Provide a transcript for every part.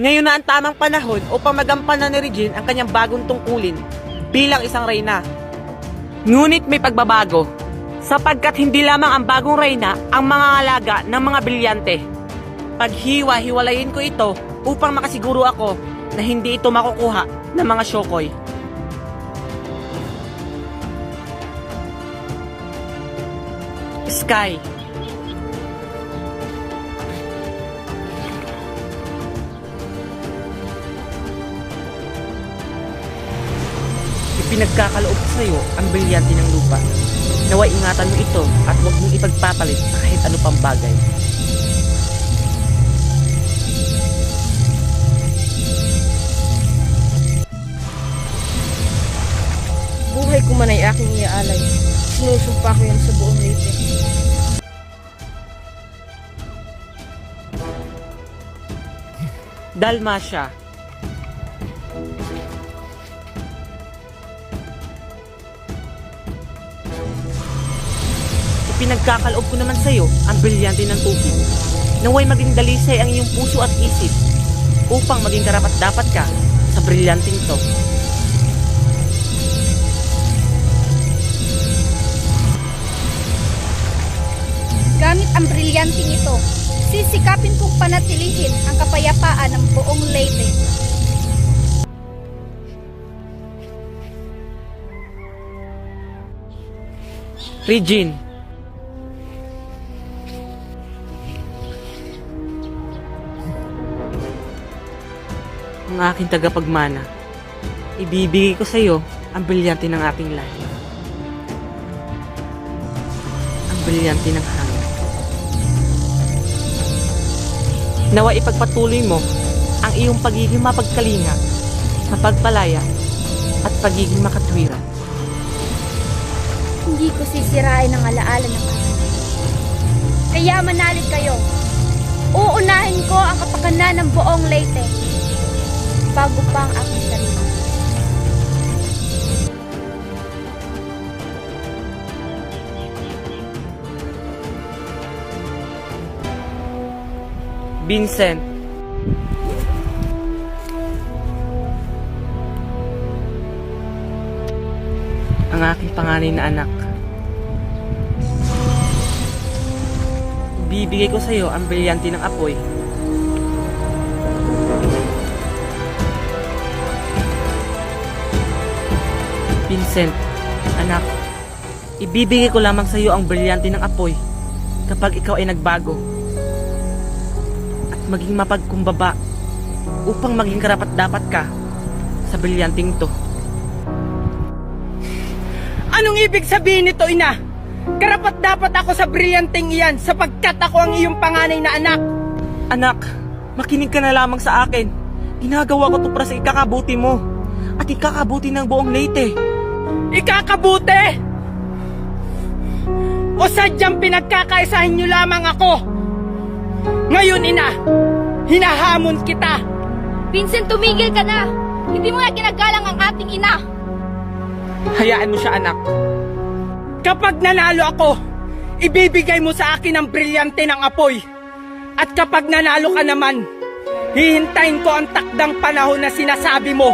Ngayon na ang tamang panahon upang magampanan ni Regine ang kanyang bagong tungkulin bilang isang reyna. Ngunit may pagbabago, sapagkat hindi lamang ang bagong reyna ang mga alaga ng mga brilyante. Paghiwa-hiwalayin ko ito upang makasiguro ako na hindi ito makukuha ng mga Shokoy. Sky. Ipinagkakaloob ko sa iyo ang brilyante ng lupa. Naway ingatan mo ito at huwag mong ipagpapalit sa kahit ano pang bagay. Buhay ko man ay aking iaalay. Sinusumpa ko yan sa buong Leyte. Dalmasya. Ipinagkakaloob ko naman sa iyo ang brilyante ng tubig. Naway maging dalisay ang iyong puso at isip upang maging karapat-dapat ka sa brilyanteng to. Gamit ang brilyanteng ito, sisikapin kong panatilihin ang kapayapaan ng buong Leyte. Regine. Ang aking tagapagmana, ibibigay ko sa iyo ang brilyante ng ating lahi. Ang brilyante ng hangin. Nawa ipagpatuloy mo ang iyong pagiging mapagkalinga, mapagpalaya, at pagiging makatwiran. Hindi ko sisirain ang alaala ng aking. Kaya manalig kayo. Uunahin ko ang kapakanan ng buong Leyte bago pa ang aking sarili. Vincent. Ang aking panganay na anak. Ibibigay ko sa iyo ang brilyante ng apoy. Vincent, anak, ibibigay ko lamang sa iyo ang brilyante ng apoy kapag ikaw ay nagbago at maging mapagkumbaba upang maging karapat-dapat ka sa brilyanteng to. Anong ibig sabihin nito, ina? Karapat-dapat ako sa brilyanteng iyan sapagkat ako ang iyong panganay na anak. Anak, makinig ka na lamang sa akin. Ginagawa ko to para sa ikakabuti mo at ikakabuti ng buong Leyte. Ikakabuti! O sadyang pinagkakaisahin niyo lamang ako? Ngayon, ina, hinahamon kita. Vincent, tumigil ka na! Hindi mo nga ginagalang ang ating ina! Hayaan mo siya, anak. Kapag nanalo ako, ibibigay mo sa akin ang brilyante ng apoy. At kapag nanalo ka naman, hihintayin ko ang takdang panahon na sinasabi mo.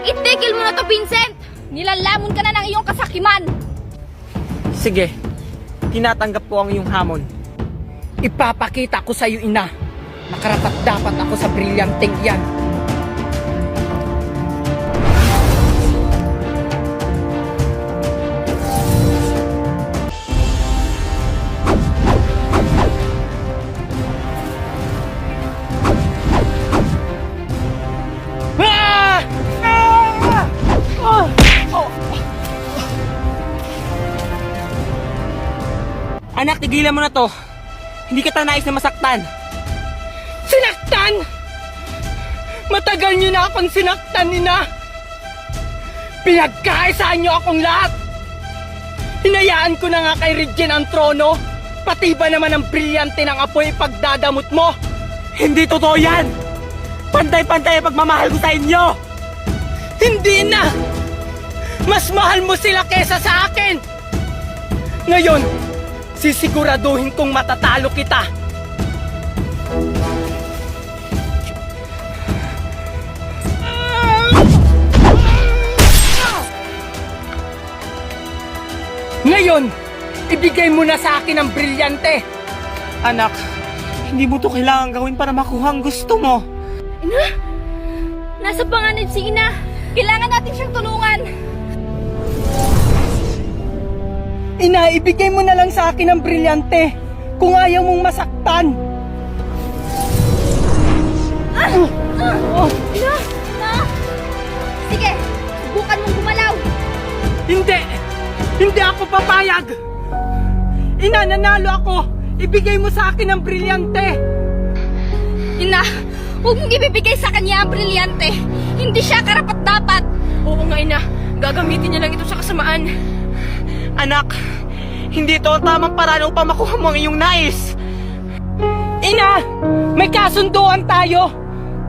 Itigil mo na to, Vincent! Nilalamon ka na ng iyong kasakiman! Sige, tinatanggap ko ang iyong hamon. Ipapakita ko sa iyo, ina, na karapat-dapat ako sa brilyanteng iyan. Anak, tigilan mo na to. Hindi kita nais na masaktan. Sinaktan? Matagal niyo na akong sinaktan, ina. Pinagkaisaan niyo akong lahat. Hinayaan ko na nga kay Regine ang trono. Pati ba naman ang brilyante ng apoy pagdadamot mo? Hindi totoo yan! Pantay-pantay ang pagmamahal ko sa inyo! Hindi na! Mas mahal mo sila kesa sa akin! Ngayon, sisiguraduhin kong matatalo kita. ibigay mo na sa akin ang brilyante. Anak, hindi mo to kailangan gawin para makuha ang gusto mo. Ina! Nasa panganib si Ina! Kailangan natin siyang tulungan! Ina, ibigay mo na lang sa akin ang brilyante kung ayaw mong masaktan. Ina! Sige! Subukan mong gumalaw! Hindi! Hindi ako papayag! Ina, nanalo ako! Ibigay mo sa akin ang brilyante! Ina! Huwag mong ibibigay sa kanya ang brilyante! Hindi siya karapat-dapat! Oo nga, ina. Gagamitin niya lang ito sa kasamaan. Anak, hindi ito ang tamang paraan upang makuha mo ang iyong nais. Ina! May kasunduan tayo!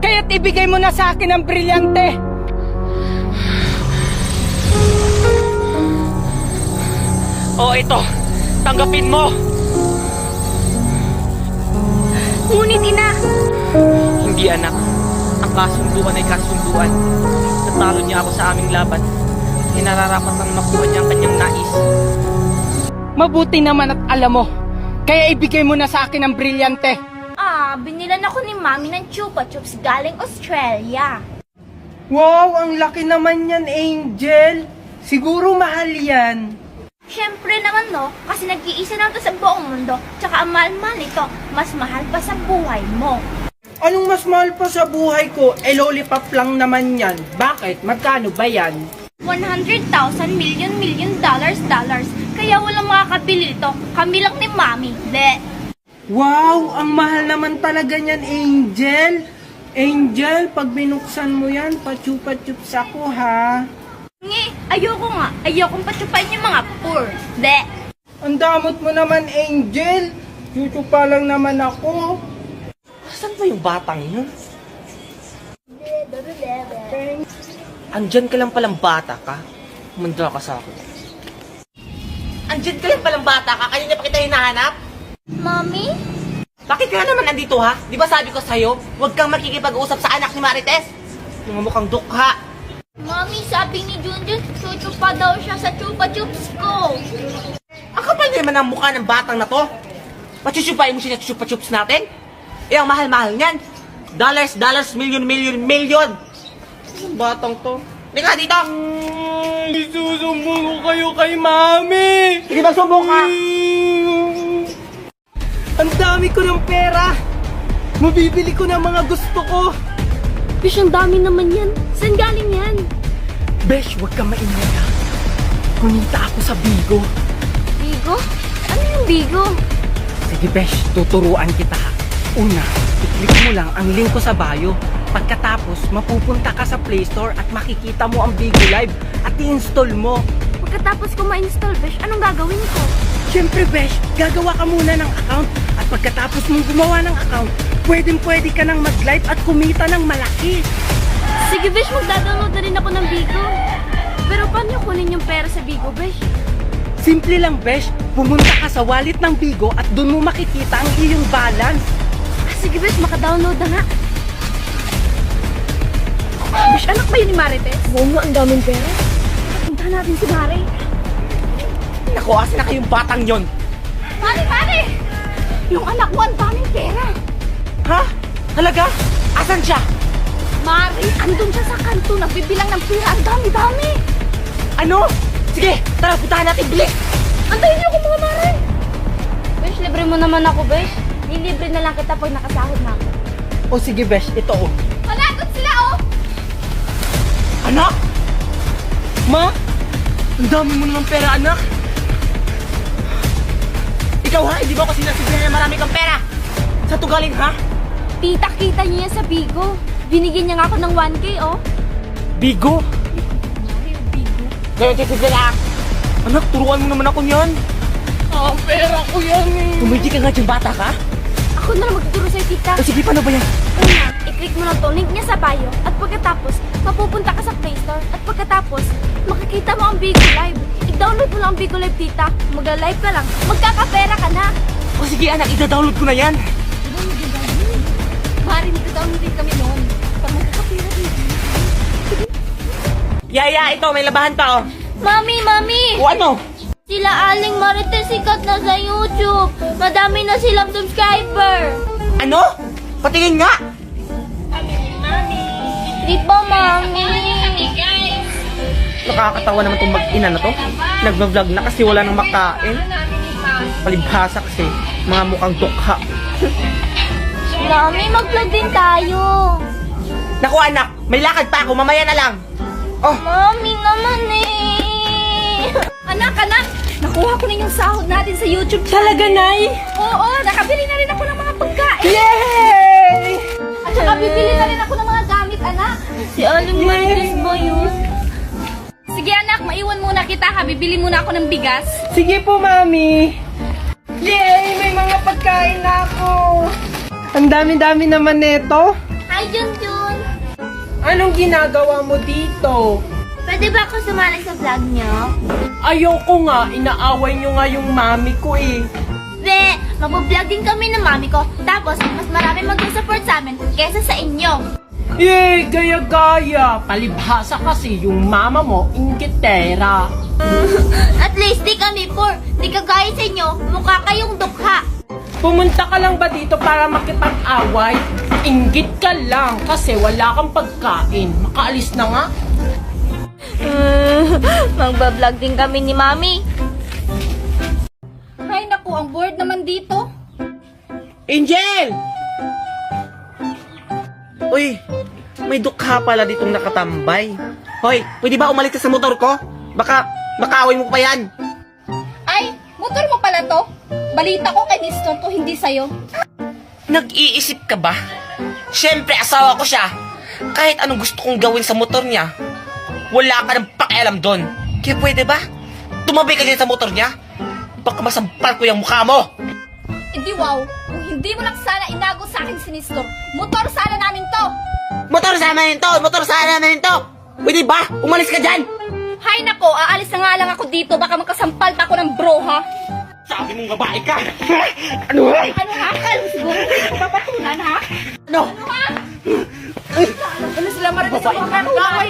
Kaya't ibigay mo na sa akin ang brilyante! O ito, tanggapin mo. Ngunit, Ina! Hindi, anak. Ang kasunduan ay kasunduan. Natalo niya ako sa aming laban. Nararapat ang makuha niya ang kanyang nais. Mabuti naman at alam mo. Kaya ibigay mo na sa akin ang brilyante. Binilan ako ni Mami ng Chupa Chups galing Australia. Wow, ang laki naman yan, Angel. Siguro mahal yan. Siyempre naman no, kasi nag-iisa lang to sa buong mundo. Tsaka ang mahal-mahal nito, mas mahal pa sa buhay mo. Anong mas mahal pa sa buhay ko? Lollipop lang naman yan. Bakit? Magkano ba yan? 100,000 million dollars. Kaya walang makakabili ito. Kami lang ni Mami. Wow, ang mahal naman talaga niyan, Angel. Angel, pag binuksan mo yan, pachupa-chups ako, ha? Ngi, ayoko nga. Ayokong patsupain yung mga poor. Ang damot mo naman, Angel. Chuchupa lang naman ako. Saan ba yung batang yun? Andyan ka lang palang bata ka. Mandra ka sa akin. Andyan ka lang palang bata ka. Kanina pa kita hinahanap. Mami? Bakit ka naman nandito ha? Di ba sabi ko sa'yo, huwag kang makikipag-usap sa anak ni Marites? Mga mukhang dukha. Mami, sabi ni Junjun, chuchupa daw siya sa chupa chups ko. Ang kapal naman ang mukha ng batang na to. Pachuchupain mo siya sa chupa-chups natin? Eh, ang mahal-mahal niyan. Dollars, million. Ang batang to. Lika dito! Isusumbong ko kayo kay Mami. Sige, magsumbong ka! Ang dami ko ng pera. Mabibili ko ng mga gusto ko. Bish, ang dami naman yan. Saan galing yan? Besh, huwag kang maingay ha. Kumita ako sa Bigo. Bigo? Ano yung Bigo? Sige Besh, tuturuan kita ha. Una, i-click mo lang ang link ko sa bio. Pagkatapos, mapupunta ka sa Play Store at makikita mo ang Bigo Live at i-install mo. Pagkatapos ko ma-install, Bish, anong gagawin ko? Siyempre Besh, gagawa ka muna ng account at pagkatapos mong gumawa ng account, pwede ka nang mag-live at kumita ng malaki. Sige, Bish, magda-download na rin ako ng Bigo. Pero paano kunin yung pera sa Bigo, Bish? Simple lang Besh, pumunta ka sa wallet ng Bigo at doon mo makikita ang iyong balance. Sige, Bish, maka-download na nga. Bish, anak ba yun ni Marites? Oo nga, ang daming pera. Punta natin si Mari. Naku, asan na kayong batang yon? Mari! Yung anak mo, ang daming pera. Ha? Talaga? Asan siya? Mari, andun siya sa kanto, nagbibilang ng pera. Ang dami-dami. Ano? Sige, tara, puntahan natin, bilis! Antayin niyo ako, mga Mari. Bish, libre mo naman ako, Bish. Nilibre na lang kita pag nakasahod na ako. O sige Besh, ito o. Palagot sila, oh! Anak! Ma? Ang dami mo naman pera, anak! Ikaw ha, hindi ba ako sinasabihan na marami kang pera? Sa tugaling ha? Tita, kita niya yan sa Bigo. Binigyan niya nga ako ng 1K, oh. Bigo? Ganyan kasi lang. Anak, turuan mo naman ako niyan. Ang pera ko yan eh. Tumidi ka nga dyan, bata ka? Ako na lang magtuturo sa'yo, tita. O sige, paano ba yan? Una, i-click mo na to, link niya sa bio. At pagkatapos, mapupunta ka sa Play Store. At pagkatapos, makikita mo ang Bigo Live. I-download mo lang ang Bigo Live, tita. Mag-live ka lang. Magkakapera ka na. O sige, anak, ida-download ko na yan. Mari, nag-download din kami noon. Pag magkakapera din. Yaya, ito, may labahan pa, oh. Mami! O ano? Sila Aling Marites sikat na sa YouTube. Madami na silang subscriber. Ano? Patingin nga! Di ba, Mami? Nakakatawa naman itong mag-ina na to. Nagva-vlog na kasi wala nang makain. Palibhasa kasi, mga mukhang dukha. Mami, mag-vlog din tayo. Naku anak, may lakad pa ako, mamaya na lang. Oh, Mami naman Anak, nakuha ko na yung sahod natin sa YouTube channel. Talaga, Nay? Oo, nakabili na rin ako ng mga pagkain. Yay! At saka bibili na rin ako ng mga gamit, anak. Si Aling Marites ba yun? Sige anak, maiwan muna kita ha. Bibili muna ako ng bigas. Sige po, Mami. Yay! May mga pagkain na ako. Ang dami-dami naman neto. Hi, Junjun. Anong ginagawa mo dito? Pwede ba ako sumali sa vlog niyo? Ayoko nga, inaaway nyo nga yung mami ko eh. Be, mag-vlog din kami ng mami ko. Tapos, mas marami mag-support sa amin kesa sa inyo. Yay! Gaya-gaya! Palibhasa kasi yung mama mo, inggitera. At least, di kami poor. Di kagaya sa inyo, mukha kayong dukha. Pumunta ka lang ba dito para makipag-away? Inggit ka lang kasi wala kang pagkain. Makaalis na nga. Magbablog din kami ni mami. Ay naku, ang bored naman dito. Angel! Uy, may dukha pala ditong nakatambay. Hoy, pwede ba umalis ka sa motor ko? Baka makaaway mo pa yan. Ay, motor mo pala to? Balita ko kay Nestor to, hindi sa'yo. Nag-iisip ka ba? Siyempre, asawa ko siya. Kahit anong gusto kong gawin sa motor niya, wala ka ng pakialam doon. Kaya pwede ba? Tumabi ka din sa motor niya? Baka masampal ko yung mukha mo. Hindi wow, kung hindi mo lang sana inago sa akin si Nestor, motor sana namin to. Motor sana namin to! Motor sana namin to! Pwede ba? Umalis ka dyan! Hay nako, aalis na nga lang ako dito, baka makasampal pa ako ng bro ha. Sabi mong babae ka! Ano ha? Ano ha? Kala mo siguro hindi ko papatulan ha? Ano? Ano ha? Ano sila marinig sa mga kaway?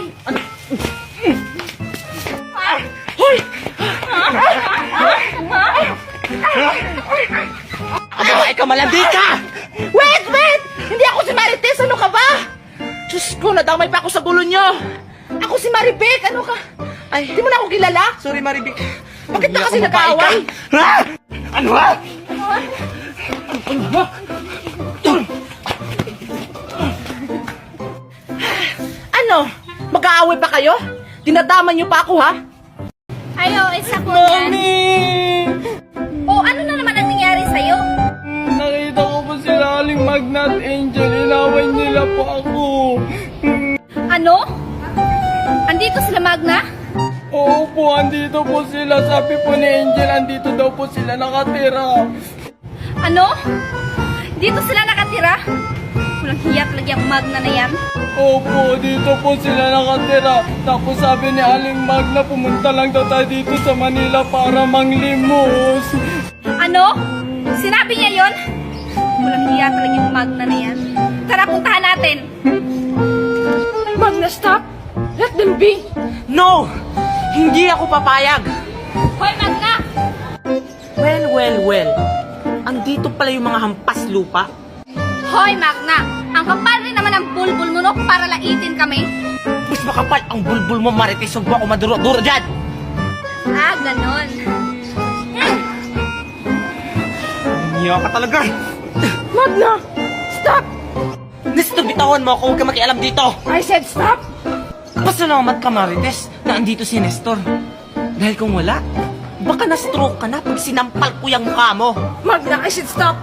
Hoy! Babae ka, malandi ka! Wait! Hindi ako si Marites! Ano ka ba? Diyos ko, nadamay pa ako sa gulo nyo. Ako si Maribek! Ano ka? Ay, Hindi mo na ako kilala? sorry Maribik. Bakit na Hindi kasi ako babae nag-aaway? ka. Ha? Ano ha? Ano? Mag-aaway pa kayo? Dinadaman niyo pa ako, ha? Ayo, isa ko yan. O ano na naman ang nangyari sa'yo? Nakita ko po sila Aling Magnat Angel. Inaway nila po ako. Ano? Andito sila Magna? Oo po, andito po sila. Sabi po ni Angel, andito daw po sila nakatira. Ano? Dito sila nakatira? Walang hiyak lagi ang Magna na yan. Opo, dito po sila nakatira. Tapos sabi ni Aling Magna, pumunta lang daw tayo dito sa Manila para manglimos. Ano? Sinabi niya yon? Walang hiya talaga yung Magna na yan. Tara, puntahan natin. Magna, stop! Let them be! No! Hindi ako papayag! Hoy, Magna! Well. Andito pala yung mga hampas lupa. Hoy, Magna! Ang kapal rin naman ang bulbul mo, no? Para laitin kami. Mas makapal ang bulbul mo, Marites. Huwag mo ako maduro-duro dyan! Ah, ganon. Niya ka talaga! Magna! Stop! Nestor, bitawan mo ako. Huwag ka makialam dito. I said stop! Pasalamat ka, Marites, na andito si Nestor. Dahil kung wala, baka na-stroke ka na pag sinampal ko yung mukha mo. Magna, I said stop!